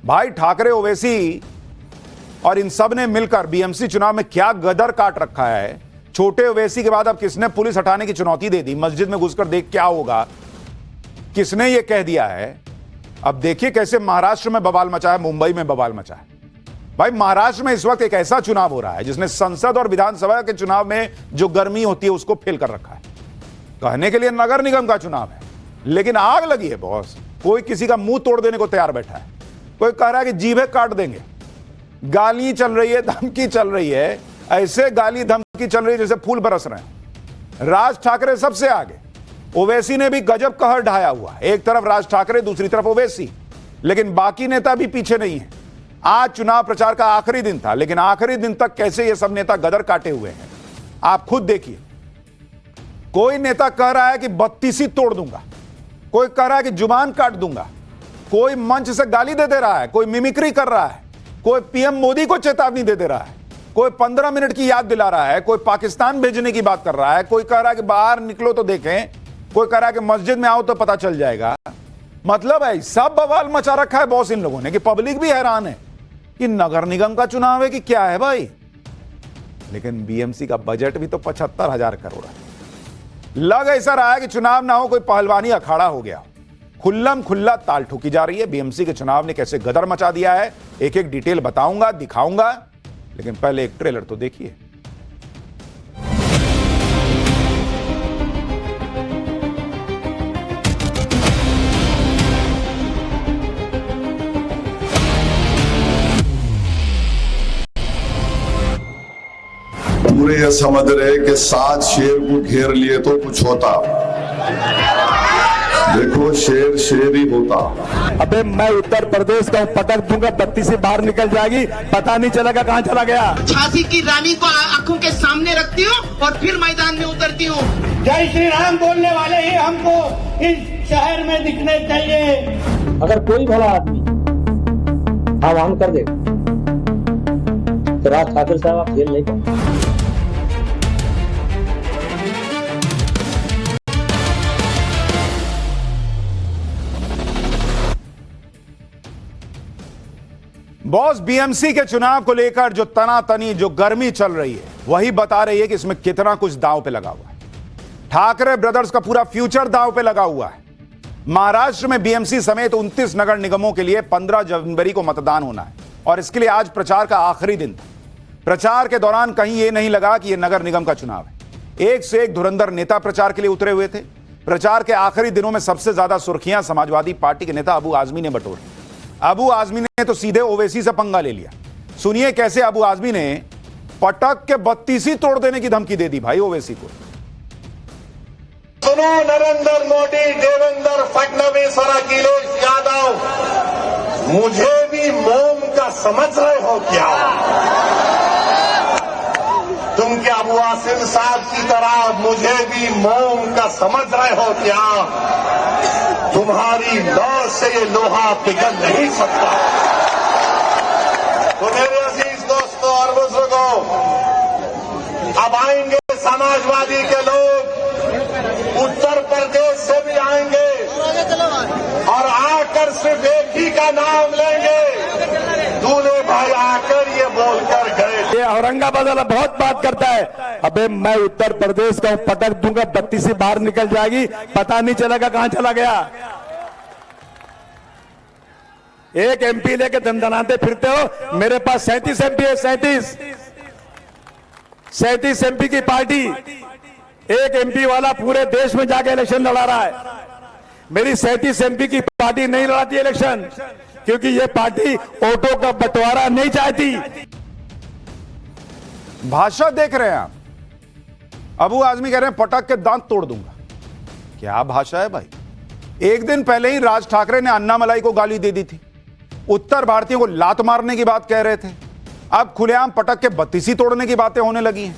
भाई ठाकरे, ओवैसी और इन सब ने मिलकर बीएमसी चुनाव में क्या गदर काट रखा है। छोटे ओवैसी के बाद अब किसने पुलिस हटाने की चुनौती दे दी, मस्जिद में घुसकर देख क्या होगा, किसने ये कह दिया है। अब देखिए कैसे महाराष्ट्र में बवाल मचा है, मुंबई में बवाल मचा है। भाई महाराष्ट्र में इस वक्त एक ऐसा चुनाव हो रहा है जिसने संसद और विधानसभा के चुनाव में जो गर्मी होती है उसको फेल कर रखा है। कहने के लिए नगर निगम का चुनाव है, लेकिन आग लगी है बॉस। कोई किसी का मुंह तोड़ देने को तैयार बैठा है, कोई कह रहा है कि जीभे काट देंगे। गाली चल रही है, धमकी चल रही है, ऐसे गाली धमकी चल रही है जैसे फूल बरस रहे हैं। राज ठाकरे सबसे आगे, ओवैसी ने भी गजब कहर ढाया हुआ। एक तरफ राज ठाकरे, दूसरी तरफ ओवैसी, लेकिन बाकी नेता भी पीछे नहीं है। आज चुनाव प्रचार का आखिरी दिन था, लेकिन आखिरी दिन तक कैसे ये सब नेता गदर काटे हुए हैं आप खुद देखिए। कोई नेता कह रहा है कि 32 तोड़ दूंगा, कोई कह रहा है कि जुबान काट दूंगा, कोई मंच से गाली दे रहा है, कोई मिमिक्री कर रहा है, कोई पीएम मोदी को चेतावनी दे रहा है, कोई 15 मिनट की याद दिला रहा है, कोई पाकिस्तान भेजने की बात कर रहा है, कोई कह रहा है कि बाहर निकलो तो देखें, कोई कह रहा है कि मस्जिद में आओ तो पता चल जाएगा। मतलब है सब बवाल मचा रखा है बॉस इन लोगों ने कि पब्लिक भी हैरान है कि नगर निगम का चुनाव है कि क्या है भाई। लेकिन बीएमसी का बजट भी तो 75,000 करोड़ है। लग ऐसा रहा है कि चुनाव ना हो, कोई पहलवानी अखाड़ा हो गया। खुल्लम खुल्ला ताल ठोकी जा रही है। बीएमसी के चुनाव ने कैसे गदर मचा दिया है, एक एक डिटेल बताऊंगा, दिखाऊंगा, लेकिन पहले एक ट्रेलर तो देखिए। पूरे ये समझ रहे कि 7 शेर को घेर लिए तो कुछ होता। देखो शेर शेर ही होता। अबे मैं उत्तर प्रदेश का पटक दूंगा, 32 से बाहर निकल जाएगी, पता नहीं चलेगा कहां चला गया। झांसी की रानी को आंखों के सामने रखती हूँ और फिर मैदान में उतरती हूँ। जय श्री राम बोलने वाले ही हमको इस शहर में दिखने चाहिए। अगर कोई भला आदमी आह्वान कर दे तो राज ठाकरे साहब आप खेल नहीं पाएंगे। बॉस बीएमसी के चुनाव को लेकर जो तनातनी, जो गर्मी चल रही है, वही बता रही है कि इसमें कितना कुछ दांव पे लगा हुआ है। ठाकरे ब्रदर्स का पूरा फ्यूचर दांव पे लगा हुआ है। महाराष्ट्र में बीएमसी समेत 29 नगर निगमों के लिए 15 जनवरी को मतदान होना है और इसके लिए आज प्रचार का आखिरी दिन था। प्रचार के दौरान कहीं यह नहीं लगा कि यह नगर निगम का चुनाव है। एक से एक धुरंधर नेता प्रचार के लिए उतरे हुए थे। प्रचार के आखिरी दिनों में सबसे ज्यादा सुर्खियां समाजवादी पार्टी के नेता अबू आजमी ने बटोरी। अबू आजमी ने तो सीधे ओवैसी से पंगा ले लिया। सुनिए कैसे अबू आजमी ने पटक के 32 तोड़ देने की धमकी दे दी भाई ओवैसी को। सुनो नरेंद्र मोदी, देवेंद्र फडणवीस और अखिलेश यादव, मुझे भी मोम का समझ रहे हो क्या? तुम क्या अबू आसिम साहब की तरह मुझे भी मोम का समझ रहे हो क्या? तुम्हारी लौ से ये लोहा पिघल नहीं सकता। तो मेरे अजीज दोस्तों और बुजुर्गों, अब आएंगे समाजवादी के लोग, उत्तर प्रदेश से भी आएंगे और आकर सिर्फ एक ही का नाम लेंगे, दूल्हे भाई आकर ये बोलकर गए। ये औरंगाबाद वाला बहुत बात करता है, अबे मैं उत्तर प्रदेश का पटक दूंगा, 32 से बाहर निकल जाएगी, पता नहीं चलेगा कहां चला गया। एक एमपी लेके दंदनाते फिरते हो, मेरे पास 37 एमपी है। 37 एमपी की पार्टी, एक एमपी वाला पूरे देश में जाके इलेक्शन लड़ा रहा है। मेरी 37 एमपी की पार्टी नहीं लड़ाती इलेक्शन, क्योंकि ये पार्टी वोटों का बंटवारा नहीं चाहती। भाषा देख रहे हैं आप, अबू आजमी कह रहे हैं पटक के दांत तोड़ दूंगा। क्या भाषा है भाई। एक दिन पहले ही राज ठाकरे ने अन्नामलाई को गाली दे दी थी, उत्तर भारतीयों को लात मारने की बात कह रहे थे। अब खुलेआम पटक के 32 तोड़ने की बातें होने लगी हैं।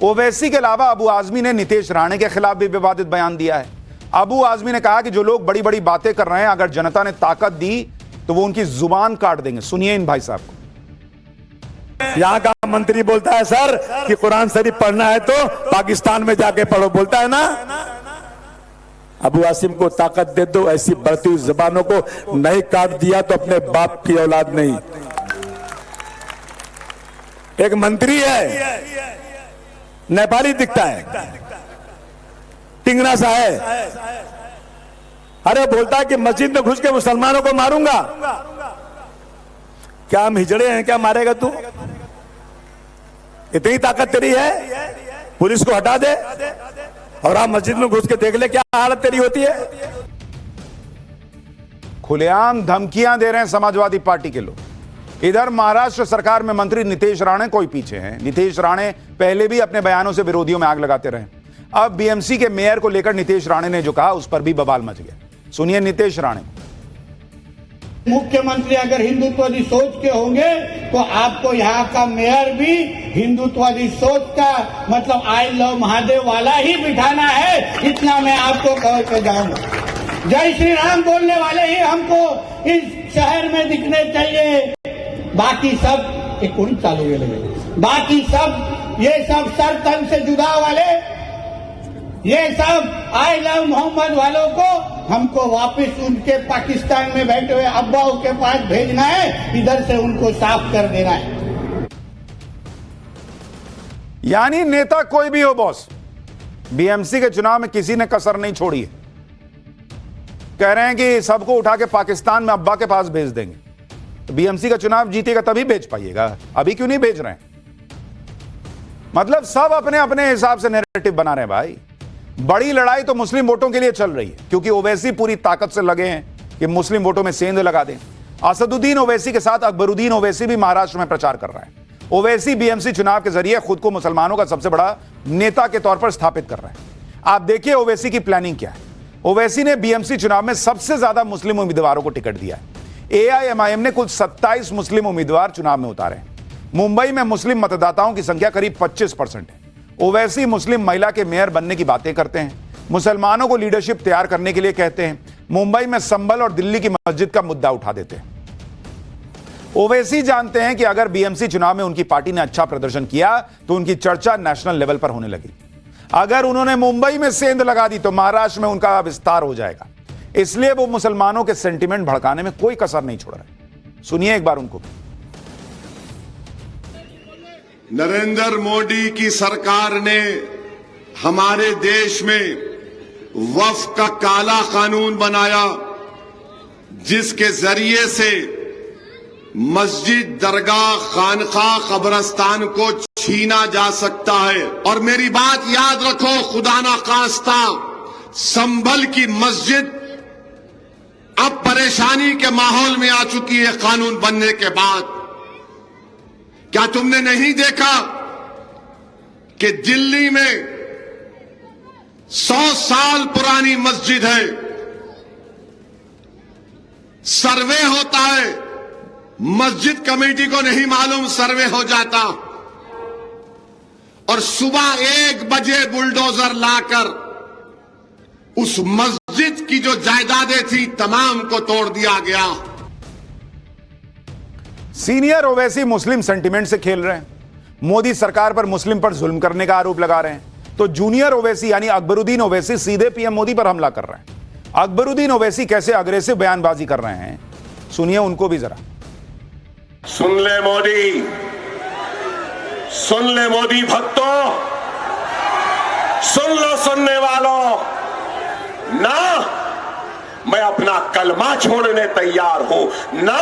ओवैसी के अलावा अबू आजमी ने नीतीश राणे के खिलाफ भी विवादित बयान दिया है। अबू आजमी ने कहा कि जो लोग बड़ी बड़ी बातें कर रहे हैं, अगर जनता ने ताकत दी तो वो उनकी जुबान काट देंगे। सुनिए इन भाई साहब को। यहाँ का मंत्री बोलता है सर कि कुरान शरीफ पढ़ना है तो पाकिस्तान में जाके पढ़ो, बोलता है ना। अबू आसिम को ताकत दे दो, ऐसी बढ़ती हुई जबानों को नहीं काट दिया तो अपने बाप की औलाद नहीं। एक मंत्री है, नेपाली दिखता है, टिंगना सा है, अरे बोलता है कि मस्जिद में घुस के मुसलमानों को मारूंगा। क्या हम हिजड़े हैं, क्या मारेगा तू? इतनी ताकत तेरी है, पुलिस को हटा दे और आप मस्जिद में घुस के देख ले क्या हालत तेरी होती है। खुलेआम धमकियां दे रहे हैं समाजवादी पार्टी के लोग। इधर महाराष्ट्र सरकार में मंत्री नीतीश राणे कोई पीछे हैं। नीतीश राणे पहले भी अपने बयानों से विरोधियों में आग लगाते रहे। अब बीएमसी के मेयर को लेकर नीतीश राणे ने जो कहा उस पर भी बवाल मच गया। सुनिए नीतीश राणे। मुख्यमंत्री अगर हिंदुत्ववादी सोच के होंगे तो आपको यहाँ का मेयर भी हिंदुत्ववादी सोच का मतलब आई लव महादेव वाला ही बिठाना है, इतना मैं आपको कह के जाऊंगा। जय श्री राम बोलने वाले ही हमको इस शहर में दिखने चाहिए। बाकी सब एक कुड़ी चालू हुए लगे, बाकी सब ये सब सर तन से जुदा वाले, ये सब आई लव मोहम्मद वालों को हमको वापस उनके पाकिस्तान में बैठे हुए अब्बाओं के पास भेजना है, इधर से उनको साफ कर देना है। यानी नेता कोई भी हो बॉस, बीएमसी के चुनाव में किसी ने कसर नहीं छोड़ी है। कह रहे हैं कि सबको उठा के पाकिस्तान में अब्बा के पास भेज देंगे। तो बीएमसी का चुनाव जीतेगा तभी भेज पाइएगा, अभी क्यों नहीं भेज रहे हैं? मतलब सब अपने अपने हिसाब से नैरेटिव बना रहे हैं भाई। बड़ी लड़ाई तो मुस्लिम वोटों के लिए चल रही है, क्योंकि ओवैसी पूरी ताकत से लगे हैं कि मुस्लिम वोटों में सेंध लगा दें। असदुद्दीन ओवैसी के साथ अकबरुद्दीन ओवैसी भी महाराष्ट्र में प्रचार कर रहा है। ओवैसी बीएमसी चुनाव के जरिए खुद को मुसलमानों का सबसे बड़ा नेता के तौर पर स्थापित कर रहा है। आप देखिए ओवैसी की प्लानिंग क्या है। ओवैसी ने बीएमसी चुनाव में सबसे ज्यादा मुस्लिम उम्मीदवारों को टिकट दिया है। एआईएमआईएम ने कुल 27 मुस्लिम उम्मीदवार चुनाव में उतारे। मुंबई में मुस्लिम मतदाताओं की संख्या करीब 25% है। ओवैसी मुस्लिम महिला के मेयर बनने की बातें करते हैं, मुसलमानों को लीडरशिप तैयार करने के लिए कहते हैं, मुंबई में संभल और दिल्ली की मस्जिद का मुद्दा उठा देते हैं। ओवैसी जानते हैं कि अगर बीएमसी चुनाव में उनकी पार्टी ने अच्छा प्रदर्शन किया तो उनकी चर्चा नेशनल लेवल पर होने लगी। अगर उन्होंने मुंबई में सेंध लगा दी तो महाराष्ट्र में उनका विस्तार हो जाएगा। इसलिए वो मुसलमानों के सेंटिमेंट भड़काने में कोई कसर नहीं छोड़ रहे। सुनिए एक बार उनको। नरेंद्र मोदी की सरकार ने हमारे देश में वक्फ का काला कानून बनाया, जिसके जरिए से मस्जिद, दरगाह, खानका, कब्रस्तान को छीना जा सकता है। और मेरी बात याद रखो, खुदा ना खास्ता संभल की मस्जिद अब परेशानी के माहौल में आ चुकी है कानून बनने के बाद। क्या तुमने नहीं देखा कि दिल्ली में 100 साल पुरानी मस्जिद है, सर्वे होता है, मस्जिद कमेटी को नहीं मालूम, सर्वे हो जाता, और सुबह 1 बजे बुलडोजर लाकर उस मस्जिद की जो जायदादें थी तमाम को तोड़ दिया गया। सीनियर ओवैसी मुस्लिम सेंटिमेंट से खेल रहे हैं। मोदी सरकार पर मुस्लिम पर जुल्म करने का आरोप लगा रहे हैं, तो जूनियर ओवैसी यानी अकबरुद्दीन ओवैसी सीधे पीएम मोदी पर हमला कर रहे हैं। अकबरुद्दीन ओवैसी कैसे अग्रेसिव बयानबाजी कर रहे हैं, सुनिए उनको भी जरा। सुन ले मोदी, सुन ले मोदी भक्तों, सुन लो सुनने वालों, ना मैं अपना कलमा छोड़ने तैयार हूं, ना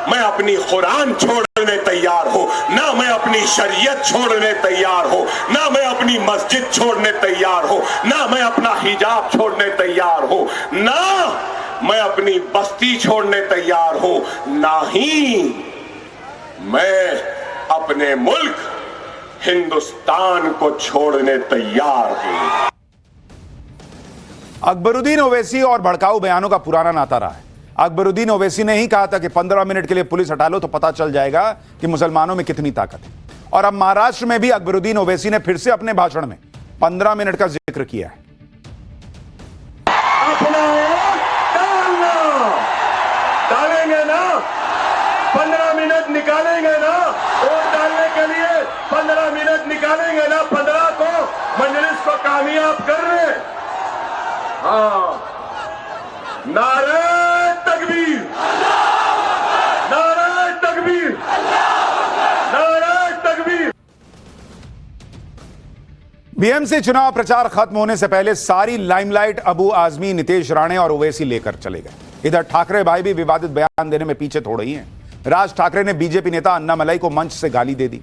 मैं अपनी कुरान छोड़ने तैयार हूं, ना मैं अपनी शरीयत छोड़ने तैयार हूं, ना मैं अपनी मस्जिद छोड़ने तैयार हूं, ना मैं अपना हिजाब छोड़ने तैयार हूं, ना मैं अपनी बस्ती छोड़ने तैयार हूं, ना ही मैं अपने मुल्क हिंदुस्तान को छोड़ने तैयार हूं। अकबरुद्दीन ओवैसी और भड़काऊ बयानों का पुराना नाता रहा है। अकबरुद्दीन ओवैसी ने ही कहा था कि 15 मिनट के लिए पुलिस हटा लो तो पता चल जाएगा कि मुसलमानों में कितनी ताकत है। और अब महाराष्ट्र में भी अकबरुद्दीन ओवैसी ने फिर से अपने भाषण में 15 मिनट का जिक्र किया है। डालेंगे ना, 15 मिनट निकालेंगे ना, वोट डालने के लिए 15 मिनट निकालेंगे ना, 15 को मजलिस को कामयाब कर रहे। हाँ, नारे तकबीर, नारे तकबीर, नारे तकबीर। बीएमसी चुनाव प्रचार खत्म होने से पहले सारी लाइमलाइट अबू आजमी, नितेश राणे और ओवैसी लेकर चले गए। इधर ठाकरे भाई भी विवादित बयान देने में पीछे थोड़े ही हैं। राज ठाकरे ने बीजेपी नेता अन्नामलाई को मंच से गाली दे दी,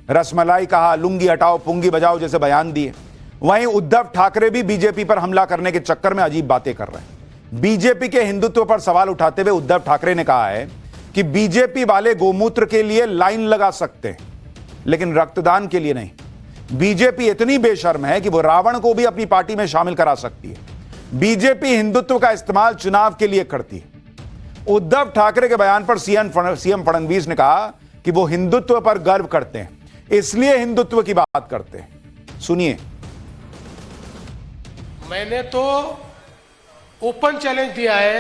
रसमलाई कहा, लुंगी हटाओ पुंगी बजाओ जैसे बयान दिए। वहीं उद्धव ठाकरे भी बीजेपी पर हमला करने के चक्कर में अजीब बातें कर रहे हैं। बीजेपी के हिंदुत्व पर सवाल उठाते हुए उद्धव ठाकरे ने कहा है कि बीजेपी वाले गोमूत्र के लिए लाइन लगा सकते हैं लेकिन रक्तदान के लिए नहीं। बीजेपी इतनी बेशर्म है कि वो रावण को भी अपनी पार्टी में शामिल करा सकती है। बीजेपी हिंदुत्व का इस्तेमाल चुनाव के लिए करती है। उद्धव ठाकरे के बयान पर सीएम फडणवीस ने कहा कि वो हिंदुत्व पर गर्व करते हैं, इसलिए हिंदुत्व की बात करते हैं। सुनिए। मैंने तो ओपन चैलेंज दिया है,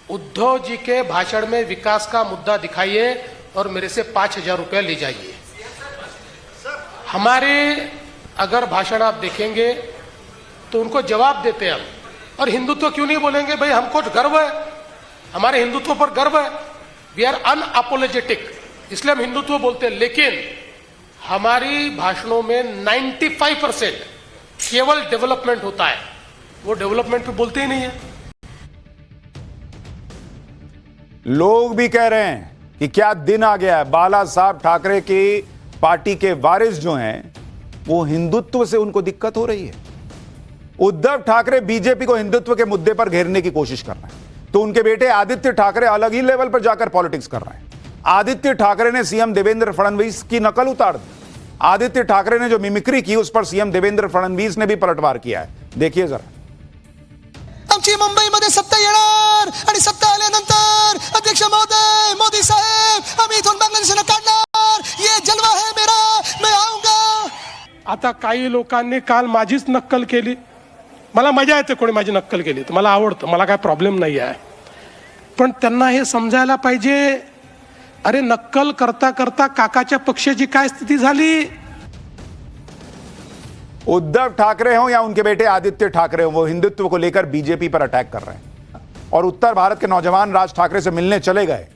उद्धव जी के भाषण में विकास का मुद्दा दिखाइए और मेरे से 5,000 रुपया ले जाइए। हमारे अगर भाषण आप देखेंगे तो उनको जवाब देते हैं हम। और हिंदुत्व क्यों नहीं बोलेंगे भाई, हमको गर्व है, हमारे हिंदुत्व पर गर्व है, वी आर अनअपोलोजेटिक, इसलिए हम हिंदुत्व बोलते हैं। लेकिन हमारी भाषणों में 95% केवल डेवलपमेंट होता है, वो डेवलपमेंट पे बोलते ही नहीं है। लोग भी कह रहे हैं कि क्या दिन आ गया है, बाला साहब ठाकरे की पार्टी के वारिस जो हैं वो हिंदुत्व से उनको दिक्कत हो रही है। उद्धव ठाकरे बीजेपी को हिंदुत्व के मुद्दे पर घेरने की कोशिश कर रहे हैं तो उनके बेटे आदित्य ठाकरे अलग ही लेवल पर जाकर पॉलिटिक्स कर रहे हैं। आदित्य ठाकरे ने सीएम देवेंद्र फडणवीस की नकल उतार दी। आदित्य ठाकरे ने जो मिमिक्री की उस पर सीएम देवेंद्र फडणवीस ने भी पलटवार किया है। देखिए जरा। आमची मुंबईमध्ये सत्ता येणार आणि सत्ता आल्यानंतर अध्यक्ष महोदय, मोदी साहेब, आम्ही इथून बांगलादेशला काढणार, ये जलवा है मेरा, मैं आऊंगा। आता काही लोकांनी काल माझीच नक्कल केली। मला मजा येते कोणी माझी नक्कल केली तर, मला आवडतं, मला काय प्रॉब्लेम नाही आहे। पण त्यांना हे समजायला पाहिजे, अरे नक्कल करता करता काकाच्या पक्षाची काय स्थिती झाली। उद्धव ठाकरे हो या उनके बेटे आदित्य ठाकरे हो, वो हिंदुत्व को लेकर बीजेपी पर अटैक कर रहे हैं और उत्तर भारत के नौजवान राज ठाकरे से मिलने चले गए।